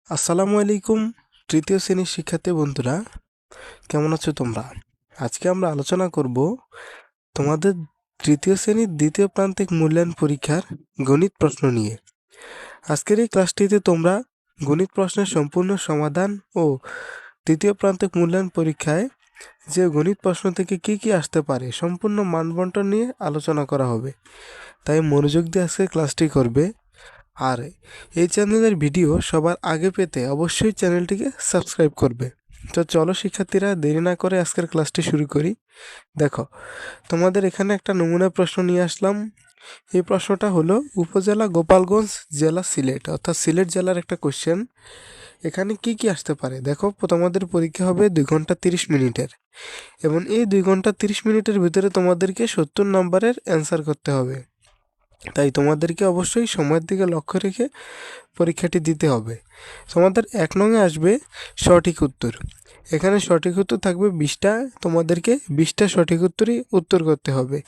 আসসালামু আলাইকুম তৃতীয় শ্রেণীর শিক্ষার্থী বন্ধুরা, কেমন আছো তোমরা? আজকে আমরা আলোচনা করব তোমাদের তৃতীয় শ্রেণীর দ্বিতীয় প্রান্তিক মূল্যায়ন পরীক্ষার গণিত প্রশ্ন নিয়ে। আজকের এই ক্লাসটিতে তোমরা গণিত প্রশ্নের সম্পূর্ণ সমাধান ও তৃতীয় প্রান্তিক মূল্যায়ন পরীক্ষায় যে গণিত প্রশ্ন থেকে কি কি আসতে পারে সম্পূর্ণ মানবন্টন নিয়ে আলোচনা করা হবে। তাই মনোযোগ দিয়ে আজকে ক্লাসটি করবে। আর এই চ্যানেলের ভিডিও সবার আগে পেতে অবশ্যই চ্যানেলটিকে সাবস্ক্রাইব করবে। তো চলো শিক্ষার্থীরা, দেরি না করে আজকের ক্লাসটি শুরু করি। দেখো, তোমাদের এখানে একটা নমুনা প্রশ্ন নিয়ে আসলাম। এই প্রশ্নটা হলো উপজেলা গোপালগঞ্জ, জেলা সিলেট, অর্থাৎ সিলেট জেলার একটা কোশ্চেন। এখানে কি কি আসতে পারে দেখো। তোমাদের পরীক্ষা হবে 2 ঘন্টা 30 মিনিটের, এবং এই 2 ঘন্টা 30 মিনিটের ভিতরে তোমাদেরকে 70 নম্বরের অ্যান্সার করতে হবে। তাই তোমাদেরকে অবশ্যই সময়ের দিকে লক্ষ্য রেখে পরীক্ষাটি দিতে হবে। তোমাদের 1 নংয়ে আসবে সঠিক উত্তর। এখানে সঠিক উত্তর থাকবে 20টা। তোমাদেরকে 20টা সঠিক উত্তরই উত্তর করতে হবে,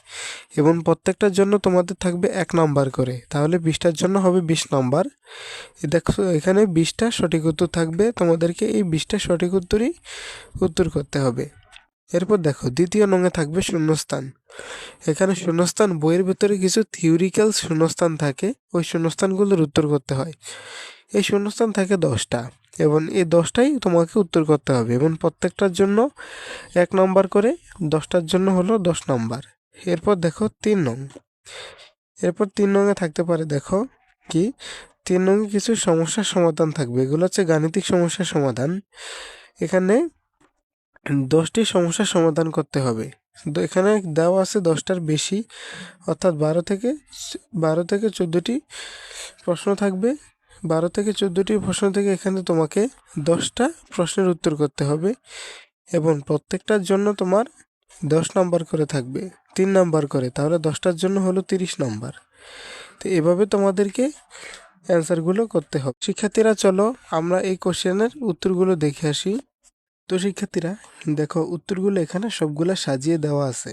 এবং প্রত্যেকটার জন্য তোমাদের থাকবে 1 নাম্বার করে। তাহলে 20টার জন্য হবে 20 নাম্বার। দেখো, এখানে 20টা সঠিক উত্তর থাকবে, তোমাদেরকে এই 20টা সঠিক উত্তরই উত্তর করতে হবে। এরপর দেখো, দ্বিতীয় নংয়ে থাকবে শূন্যস্থান। এখানে শূন্যস্থান বইয়ের ভিতরে কিছু থিওরিক্যাল শূন্যস্থান থাকে, ওই শূন্যস্থানগুলোর উত্তর করতে হয়। এই শূন্যস্থান থাকে 10টা, এবং এই 10টাই তোমাকে উত্তর করতে হবে, এবং প্রত্যেকটার জন্য 1 নাম্বার করে। 10টার জন্য হলো 10 নাম্বার। এরপর দেখো 3 নং। এরপর 3 নংয়ে থাকতে পারে, দেখো কি, 3 নংয়ে কিছু সমস্যার সমাধান থাকবে। এগুলো হচ্ছে গাণিতিক সমস্যার সমাধান। এখানে 10টি সমস্যার সমাধান করতে হবে। তো এখানে দেওয়া আছে 10টার বেশি, অর্থাৎ 12 থেকে 14টি প্রশ্ন থাকবে। 12 থেকে 14টি প্রশ্ন থেকে এখানে তোমাকে 10টা প্রশ্নের উত্তর করতে হবে, এবং প্রত্যেকটার জন্য তোমার 10 নাম্বার করে থাকবে, 3 নাম্বার করে। তাহলে 10টার জন্য হলো 30 নাম্বার। তো এভাবে তোমাদেরকে অ্যান্সারগুলো করতে হবে। শিক্ষার্থীরা, চলো আমরা এই কোশ্চেনের উত্তরগুলো দেখে আসি। তো শিক্ষার্থীরা দেখো, উত্তরগুলো এখানে সবগুলো সাজিয়ে দেওয়া আছে।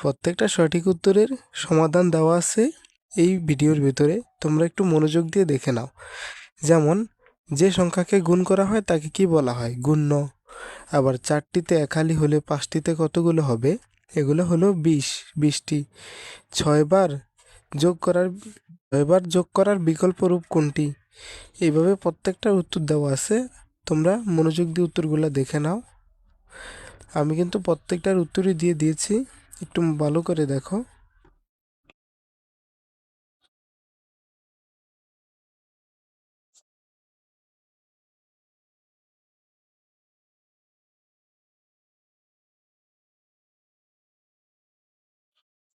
প্রত্যেকটা সঠিক উত্তরের সমাধান দেওয়া আছে এই ভিডিওর ভিতরে। তোমরা একটু মনোযোগ দিয়ে দেখে নাও। যেমন, যে সংখ্যাকে গুণ করা হয় তাকে কি বলা হয়? গুণ্য। আবার 4টিতে 1 হালি হলে 5টিতে কতগুলো হবে? এগুলো হলো 20টি। 6বার যোগ করার বিকল্প রূপ কোনটি? এইভাবে প্রত্যেকটা উত্তর দেওয়া আছে। তোমরা মনোযোগ দিয়ে উত্তরগুলো দেখে নাও। আমি কিন্তু প্রত্যেকটার উত্তরই দিয়ে দিয়েছি, একটু ভালো করে দেখো।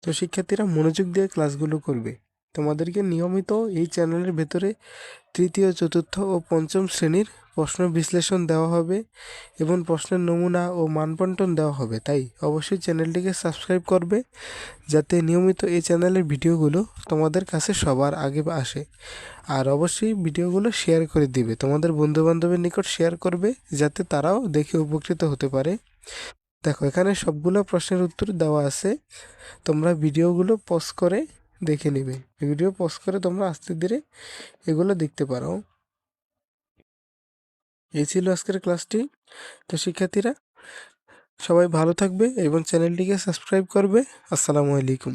তো শিক্ষার্থীরা মনোযোগ দিয়ে ক্লাসগুলো করবে। তোমাদেরকে নিয়মিত এই চ্যানেলের ভেতরে তৃতীয়, চতুর্থ ও পঞ্চম শ্রেণীর প্রশ্ন বিশ্লেষণ দেওয়া হবে, এবং প্রশ্নের নমুনা ও মানবন্টন দেওয়া হবে। তাই অবশ্যই চ্যানেলটিকে সাবস্ক্রাইব করবে, যাতে নিয়মিত এই চ্যানেলের ভিডিওগুলো তোমাদের কাছে সবার আগে আসে। আর অবশ্যই ভিডিওগুলো শেয়ার করে দিবে, তোমাদের বন্ধুবান্ধবের নিকট শেয়ার করবে, যাতে তারাও দেখে উপকৃত হতে পারে। দেখো, এখানে সবগুলো প্রশ্নের উত্তর দেওয়া আছে। তোমরা ভিডিওগুলো পজ করে দেখে নেবে। ভিডিও পজ করে তোমরা আস্তে ধীরে এগুলো দেখতে পারো। এই ছিল আজকের ক্লাসটি। তো শিক্ষার্থীরা, সবাই ভালো থাকবে এবং চ্যানেলটিকে সাবস্ক্রাইব করবে। আসসালামু আলাইকুম।